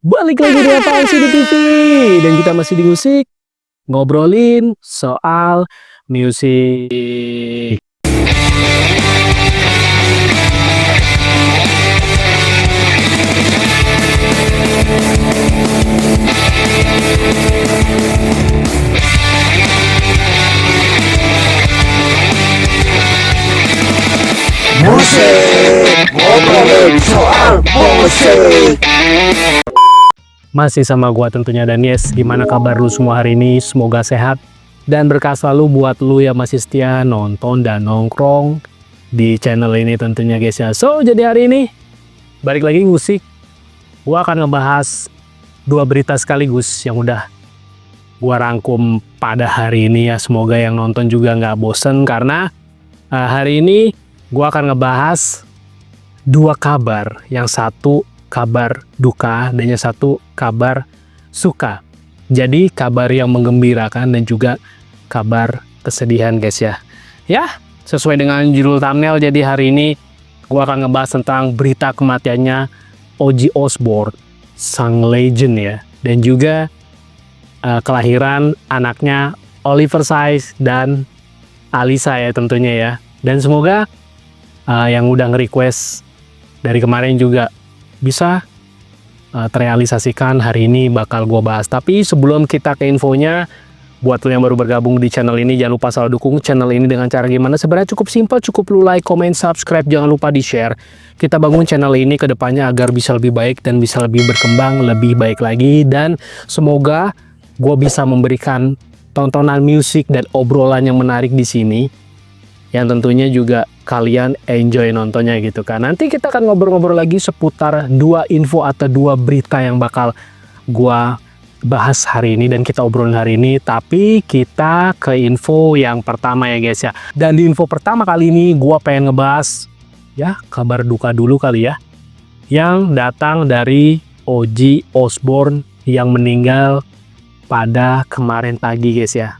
Balik lagi di Apaan Sih di TV. Dan kita masih di musik, ngobrolin soal musik. Musik, ngobrolin soal musik. Masih sama gua tentunya, dan yes, gimana kabar lu semua hari ini? Semoga sehat dan berkah selalu buat lu yang masih setia nonton dan nongkrong di channel ini tentunya guys ya. So, jadi hari ini balik lagi musik. Gua akan ngebahas dua berita sekaligus yang udah gua rangkum pada hari ini ya. Semoga yang nonton juga nggak bosen, karena hari ini gua akan ngebahas dua kabar. Yang satu kabar duka dan yang satu kabar suka. Jadi kabar yang menggembirakan dan juga kabar kesedihan guys ya. Ya, sesuai dengan judul thumbnail, jadi hari ini gua akan ngebahas tentang berita kematiannya Ozzy Osbourne, sang legend ya. Dan juga kelahiran anaknya Oliver Sykes dan Alisa ya tentunya ya. Dan semoga yang udah nge-request dari kemarin juga bisa terrealisasikan. Hari ini bakal gue bahas. Tapi sebelum kita ke infonya, buat lo yang baru bergabung di channel ini, jangan lupa selalu dukung channel ini dengan cara gimana? Sebenarnya cukup simpel, cukup lu like, comment, subscribe, jangan lupa di share. Kita bangun channel ini ke depannya agar bisa lebih baik dan bisa lebih berkembang, lebih baik lagi. Dan semoga gue bisa memberikan tontonan musik dan obrolan yang menarik di sini, yang tentunya juga kalian enjoy nontonnya gitu kan. Nanti kita akan ngobrol-ngobrol lagi seputar dua info atau dua berita yang bakal gua bahas hari ini dan kita obrolin hari ini. Tapi kita ke info yang pertama ya guys ya. Dan di info pertama kali ini gua pengen ngebahas ya kabar duka dulu kali ya, yang datang dari Ozzy Osbourne yang meninggal pada kemarin pagi guys ya.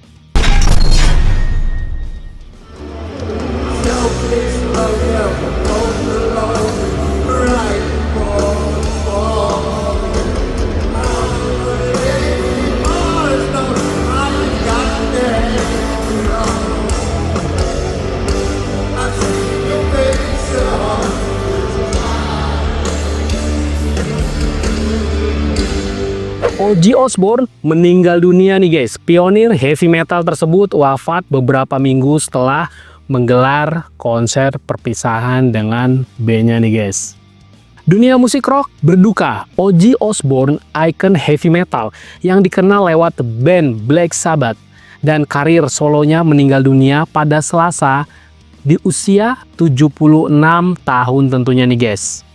Ozzy Osbourne meninggal dunia nih guys. Pionir heavy metal tersebut wafat beberapa minggu setelah menggelar konser perpisahan dengan bandnya nih guys. Dunia musik rock berduka. Ozzy Osbourne, ikon heavy metal yang dikenal lewat band Black Sabbath dan karir solonya, meninggal dunia pada Selasa di usia 76 tahun tentunya nih guys.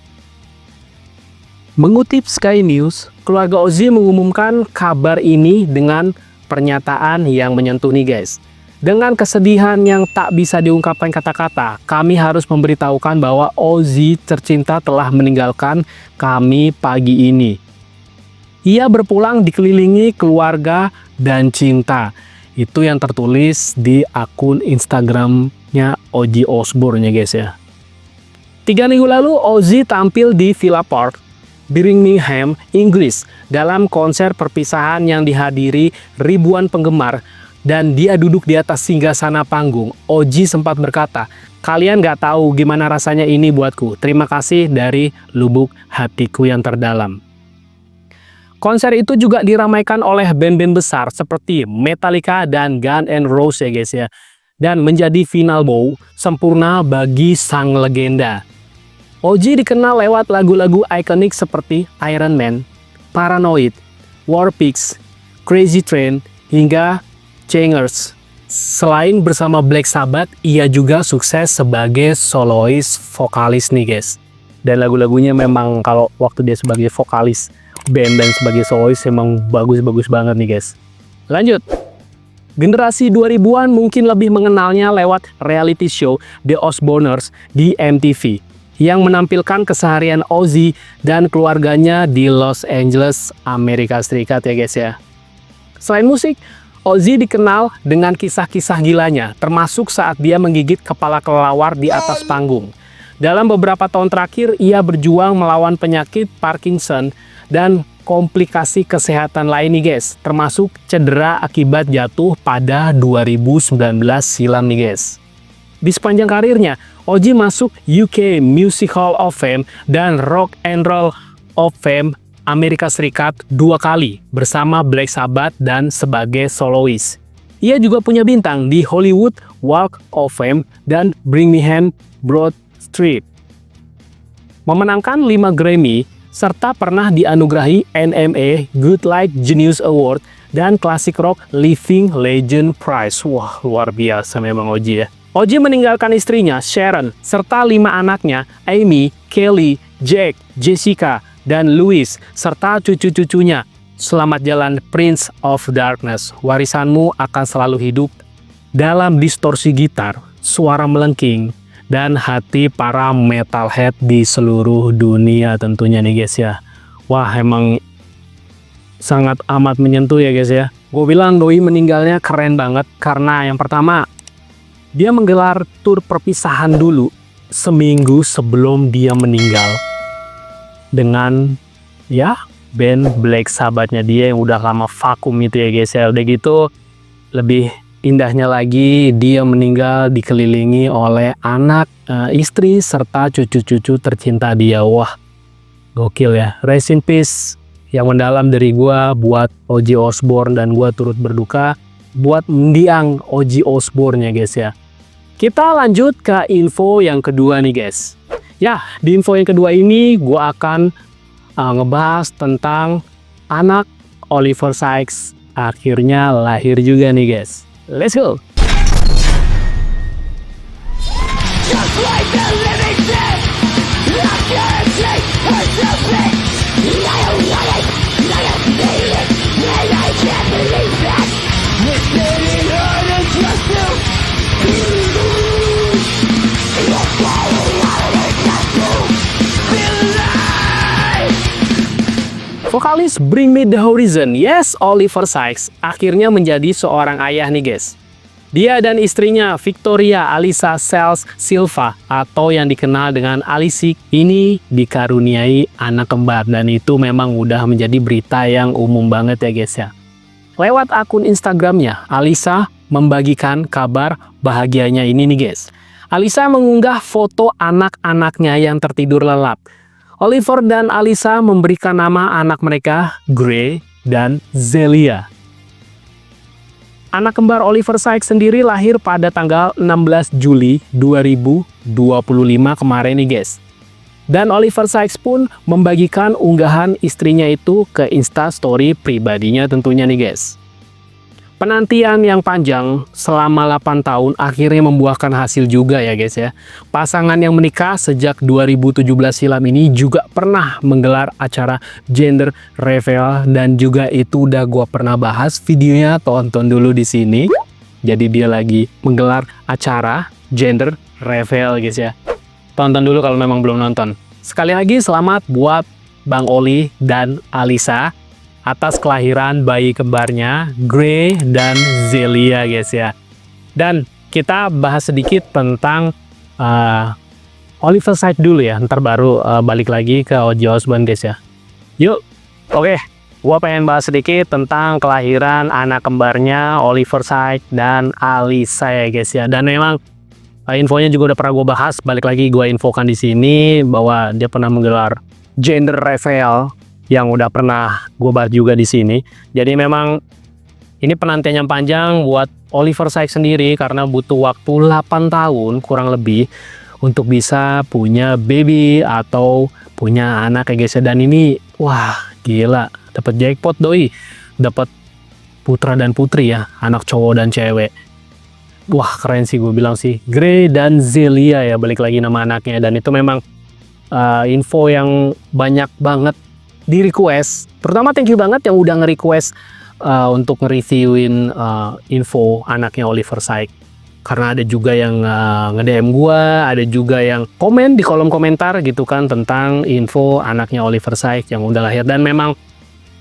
Mengutip Sky News, keluarga Ozzy mengumumkan kabar ini dengan pernyataan yang menyentuh nih guys. Dengan kesedihan yang tak bisa diungkapkan kata-kata, kami harus memberitahukan bahwa Ozzy tercinta telah meninggalkan kami pagi ini. Ia berpulang dikelilingi keluarga dan cinta. Itu yang tertulis di akun Instagramnya Ozzy Osbourne ya guys ya. 3 minggu lalu Ozzy tampil di Villa Park, Birmingham, Inggris dalam konser perpisahan yang dihadiri ribuan penggemar, dan dia duduk di atas singgasana panggung. Ozzy sempat berkata, "Kalian gak tahu gimana rasanya ini buatku. Terima kasih dari lubuk hatiku yang terdalam." Konser itu juga diramaikan oleh band-band besar seperti Metallica dan Guns N' Roses ya guys ya, dan menjadi final bow sempurna bagi sang legenda. Ozzy dikenal lewat lagu-lagu ikonik seperti Iron Man, Paranoid, War Pigs, Crazy Train, hingga Changers. Selain bersama Black Sabbath, ia juga sukses sebagai solois vokalis nih guys. Dan lagu-lagunya memang kalau waktu dia sebagai vokalis band dan sebagai solois emang bagus-bagus banget nih guys. Lanjut. Generasi 2000-an mungkin lebih mengenalnya lewat reality show The Osbourners di MTV, yang menampilkan keseharian Ozzy dan keluarganya di Los Angeles, Amerika Serikat ya guys ya. Selain musik, Ozzy dikenal dengan kisah-kisah gilanya, termasuk saat dia menggigit kepala kelelawar di atas panggung. Dalam beberapa tahun terakhir, ia berjuang melawan penyakit Parkinson dan komplikasi kesehatan lain nih guys, termasuk cedera akibat jatuh pada 2019 silam nih guys. Di sepanjang karirnya, Ozzy masuk UK Music Hall of Fame dan Rock and Roll of Fame Amerika Serikat 2 kali bersama Black Sabbath dan sebagai solois. Ia juga punya bintang di Hollywood Walk of Fame dan Birmingham Broad Street. Memenangkan 5 Grammy, serta pernah dianugerahi NMA Good Life Genius Award dan Classic Rock Living Legend Prize. Wah, luar biasa memang Ozzy ya. Ozzy meninggalkan istrinya, Sharon, serta 5 anaknya, Amy, Kelly, Jack, Jessica, dan Louis, serta cucu-cucunya. Selamat jalan Prince of Darkness. Warisanmu akan selalu hidup dalam distorsi gitar, suara melengking, dan hati para metalhead di seluruh dunia tentunya nih guys ya. Wah, emang sangat amat menyentuh ya guys ya. Gue bilang doi meninggalnya keren banget karena yang pertama, dia menggelar tur perpisahan dulu seminggu sebelum dia meninggal dengan ya band Black Sabbath-nya dia yang udah lama vakum itu ya guys ya. Udah gitu lebih indahnya lagi dia meninggal dikelilingi oleh anak, istri serta cucu-cucu tercinta dia. Wah, gokil ya. Rest in peace yang mendalam dari gua buat Ozzy Osbourne, dan gua turut berduka buat mendiang Ozzy Osbourne ya guys ya. Kita lanjut ke info yang kedua nih guys. Ya, di info yang kedua ini gue akan ngebahas tentang anak Oliver Sykes akhirnya lahir juga nih guys. Let's go! Just like the living dead, I can't take herself in. I don't want it, I don't need it, and I can't believe that. It's getting harder just to believe. You're falling out of just to feel alive. Vokalis Bring Me The Horizon, yes, Oliver Sykes, akhirnya menjadi seorang ayah nih guys. Dia dan istrinya Victoria Alisa Sales Silva atau yang dikenal dengan Alisik ini dikaruniai anak kembar, dan itu memang udah menjadi berita yang umum banget ya guys ya. Lewat akun Instagramnya, Alisa membagikan kabar bahagianya ini nih guys. Alisa mengunggah foto anak-anaknya yang tertidur lelap. Oliver dan Alisa memberikan nama anak mereka Gray dan Zelia. Anak kembar Oliver Sykes sendiri lahir pada tanggal 16 Juli 2025 kemarin nih guys. Dan Oliver Sykes pun membagikan unggahan istrinya itu ke Instastory pribadinya tentunya nih guys. Penantian yang panjang selama 8 tahun akhirnya membuahkan hasil juga ya guys ya. Pasangan yang menikah sejak 2017 silam ini juga pernah menggelar acara gender reveal, dan juga itu udah gua pernah bahas videonya, tonton dulu di sini. Jadi dia lagi menggelar acara gender reveal guys ya. Tonton dulu kalau memang belum nonton. Sekali lagi selamat buat Bang Oli dan Alisa atas kelahiran bayi kembarnya Gray dan Zelia guys ya. Dan kita bahas sedikit tentang Oliver Sykes dulu ya, ntar baru balik lagi ke Ozzy Osbourne guys ya. Yuk, oke, gua pengen bahas sedikit tentang kelahiran anak kembarnya Oliver Sykes dan Alisa ya guys ya. Dan memang infonya juga udah pernah gue bahas, balik lagi gue infokan di sini bahwa dia pernah menggelar gender reveal yang udah pernah gue bahas juga di sini. Jadi memang ini penantian yang panjang buat Oliver Sykes sendiri karena butuh waktu 8 tahun kurang lebih untuk bisa punya baby atau punya anak ya guys ya. Dan ini wah gila, dapat jackpot doi, dapat putra dan putri ya, anak cowok dan cewek. Wah keren sih gue bilang sih, Gray dan Zelia ya, balik lagi nama anaknya. Dan itu memang info yang banyak banget di request, terutama thank you banget yang udah nge-request untuk nge-reviewin info anaknya Oliver Sykes. Karena ada juga yang nge-DM gua, ada juga yang komen di kolom komentar gitu kan tentang info anaknya Oliver Sykes yang udah lahir. Dan memang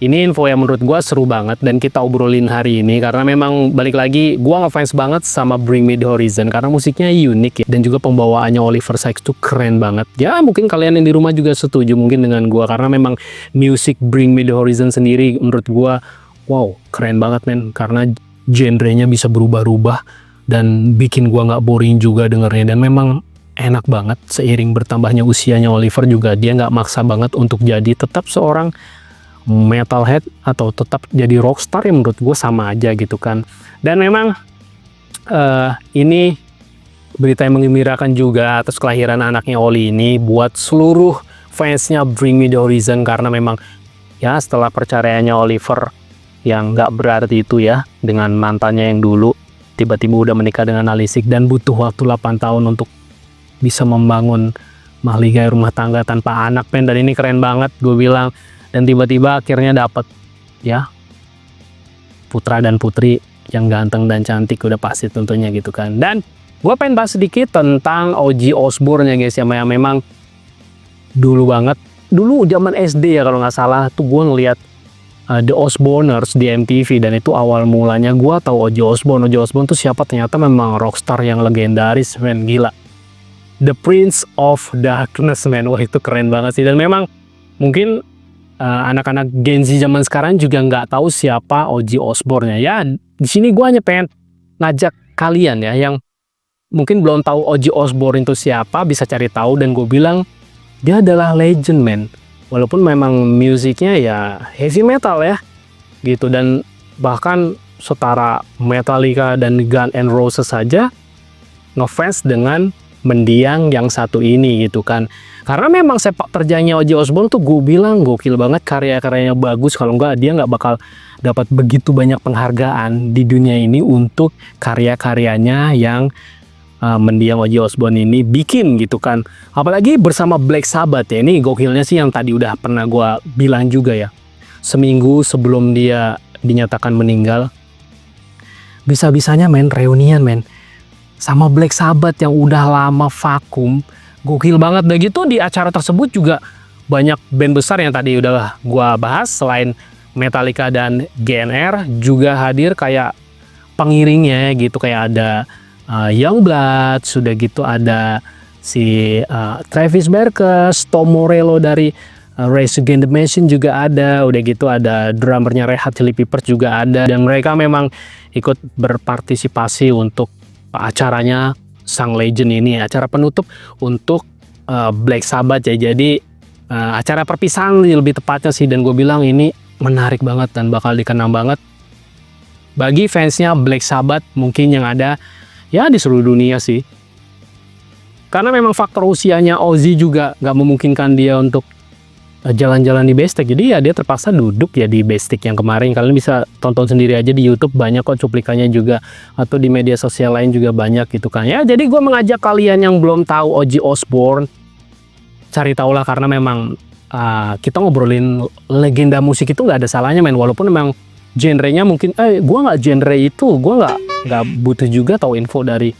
ini info yang menurut gue seru banget dan kita obrolin hari ini karena memang balik lagi gue ngefans banget sama Bring Me The Horizon karena musiknya unik ya dan juga pembawaannya Oliver Sykes tuh keren banget. Ya mungkin kalian yang di rumah juga setuju mungkin dengan gue karena memang musik Bring Me The Horizon sendiri menurut gue wow keren banget men karena genrenya bisa berubah-ubah dan bikin gue nggak boring juga dengernya dan memang enak banget seiring bertambahnya usianya Oliver juga dia nggak maksa banget untuk jadi tetap seorang metalhead atau tetap jadi rockstar yang menurut gue sama aja gitu kan. Dan memang ini berita yang menggembirakan juga atas kelahiran anaknya Oli ini buat seluruh fansnya Bring Me The Horizon karena memang ya setelah perceraiannya Oliver yang gak berarti itu ya dengan mantannya yang dulu tiba-tiba udah menikah dengan Alisik dan butuh waktu 8 tahun untuk bisa membangun mahligai rumah tangga tanpa anak men dan ini keren banget gue bilang. Dan tiba-tiba akhirnya dapat ya putra dan putri yang ganteng dan cantik udah pasti tentunya gitu kan. Dan gue pengen bahas sedikit tentang Ozzy Osbourne ya guys ya yang memang dulu banget dulu zaman SD ya kalau nggak salah tuh gue ngeliat The Osbourners di MTV dan itu awal mulanya gue tahu Ozzy Osbourne. Ozzy Osbourne tuh siapa ternyata memang rockstar yang legendaris men gila. The Prince of Darkness men wah itu keren banget sih dan memang mungkin anak-anak Gen Z zaman sekarang juga nggak tahu siapa Ozzy Osbourne ya. Di sini gue hanya pengen ngajak kalian ya yang mungkin belum tahu Ozzy Osbourne itu siapa bisa cari tahu dan gue bilang dia adalah legend man. Walaupun memang musiknya ya heavy metal ya gitu dan bahkan setara Metallica dan Guns N' Roses saja ngefans dengan mendiang yang satu ini gitu kan. Karena memang sepak terjangnya Ozzy Osbourne tuh gue bilang gokil banget karya-karyanya bagus kalau enggak dia nggak bakal dapat begitu banyak penghargaan di dunia ini untuk karya-karyanya yang mendiang Ozzy Osbourne ini bikin gitu kan. Apalagi bersama Black Sabbath ya ini gokilnya sih yang tadi udah pernah gue bilang juga ya. Seminggu sebelum dia dinyatakan meninggal bisa-bisanya main reunian men sama Black Sabbath yang udah lama vakum. Gokil banget. Dan gitu di acara tersebut juga banyak band besar yang tadi udah gua bahas selain Metallica dan GNR juga hadir kayak pengiringnya gitu kayak ada Youngblood, sudah gitu ada si Travis Barker, Tom Morello dari Rage Against the Machine juga ada, udah gitu ada drummernya Red Hot Chili Peppers juga ada dan mereka memang ikut berpartisipasi untuk acaranya sang legend ini acara penutup untuk Black Sabbath ya jadi acara perpisahan lebih tepatnya sih dan gue bilang ini menarik banget dan bakal dikenang banget bagi fansnya Black Sabbath mungkin yang ada ya di seluruh dunia sih karena memang faktor usianya Ozzy juga gak memungkinkan dia untuk jalan-jalan di Bestek jadi ya dia terpaksa duduk ya di Bestek yang kemarin kalian bisa tonton sendiri aja di YouTube banyak kok cuplikannya juga atau di media sosial lain juga banyak gitu kan ya jadi gue mengajak kalian yang belum tahu Ozzy Osbourne cari tahu lah karena memang kita ngobrolin legenda musik itu nggak ada salahnya men walaupun memang genrenya mungkin gue nggak genre itu gue nggak butuh juga tahu info dari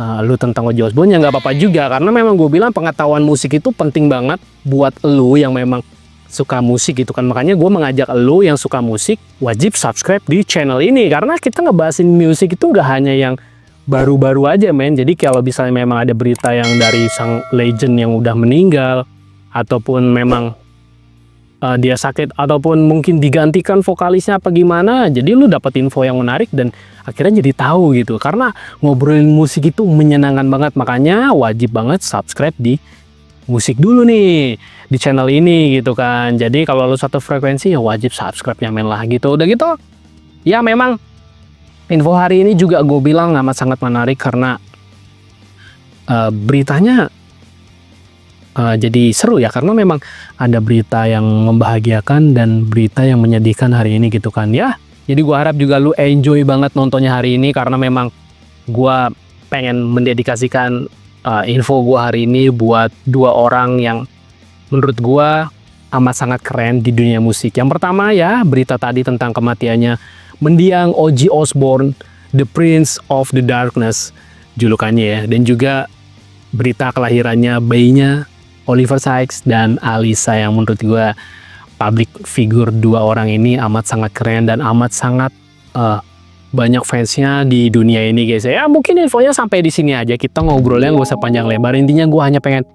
lu tentang Ozzy Osbourne ya nggak apa-apa juga karena memang gue bilang pengetahuan musik itu penting banget buat lu yang memang suka musik gitu kan makanya gue mengajak lu yang suka musik wajib subscribe di channel ini karena kita ngebahasin musik itu nggak hanya yang baru-baru aja men jadi kalau misalnya memang ada berita yang dari sang legend yang udah meninggal ataupun memang dia sakit ataupun mungkin digantikan vokalisnya apa gimana jadi lu dapat info yang menarik dan akhirnya jadi tahu gitu karena ngobrolin musik itu menyenangkan banget makanya wajib banget subscribe di musik dulu nih di channel ini gitu kan jadi kalau lu satu frekuensi ya wajib subscribe ya men lah gitu udah gitu ya memang info hari ini juga gue bilang amat sangat menarik karena beritanya jadi seru ya karena memang ada berita yang membahagiakan dan berita yang menyedihkan hari ini gitu kan ya jadi gue harap juga lu enjoy banget nontonnya hari ini karena memang gue pengen mendedikasikan info gue hari ini buat dua orang yang menurut gue amat sangat keren di dunia musik. Yang pertama ya berita tadi tentang kematiannya mendiang Ozzy Osbourne, The Prince of the Darkness julukannya ya dan juga berita kelahirannya bayinya Oliver Sykes dan Alisa yang menurut gue public figure dua orang ini amat sangat keren dan amat sangat banyak fansnya di dunia ini guys. Ya mungkin infonya sampai di sini aja, kita ngobrolnya nggak usah panjang lebar. Intinya gue hanya pengen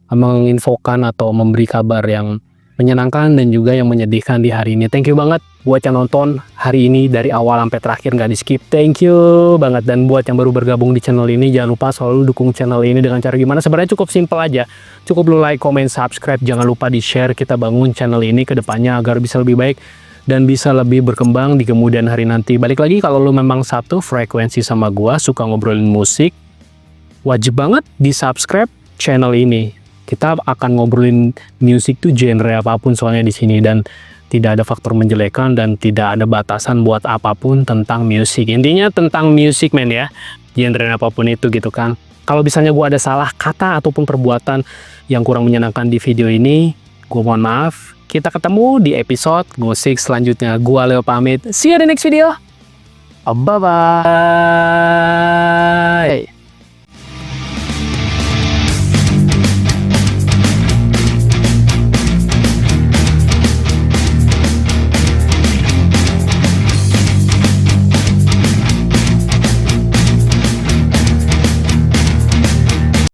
menginfokan atau memberi kabar yang menyenangkan dan juga yang menyedihkan di hari ini. Thank you banget buat yang nonton hari ini dari awal sampai terakhir nggak di skip. Thank you banget. Dan buat yang baru bergabung di channel ini, jangan lupa selalu dukung channel ini dengan cara gimana? Sebenarnya cukup simple aja. Cukup lu like, comment, subscribe. Jangan lupa di share. Kita bangun channel ini ke depannya agar bisa lebih baik dan bisa lebih berkembang di kemudian hari nanti. Balik lagi, kalau lu memang satu frekuensi sama gua, suka ngobrolin musik, wajib banget di subscribe channel ini. Kita akan ngobrolin musik tuh genre apapun soalnya di sini, dan tidak ada faktor menjelekan dan tidak ada batasan buat apapun tentang musik. Intinya tentang musik men ya, genre apapun itu gitu kan. Kalau misalnya gua ada salah kata ataupun perbuatan yang kurang menyenangkan di video ini, gua mohon maaf. Kita ketemu di episode musik selanjutnya. Gua Leo pamit. See you in the next video. Bye bye.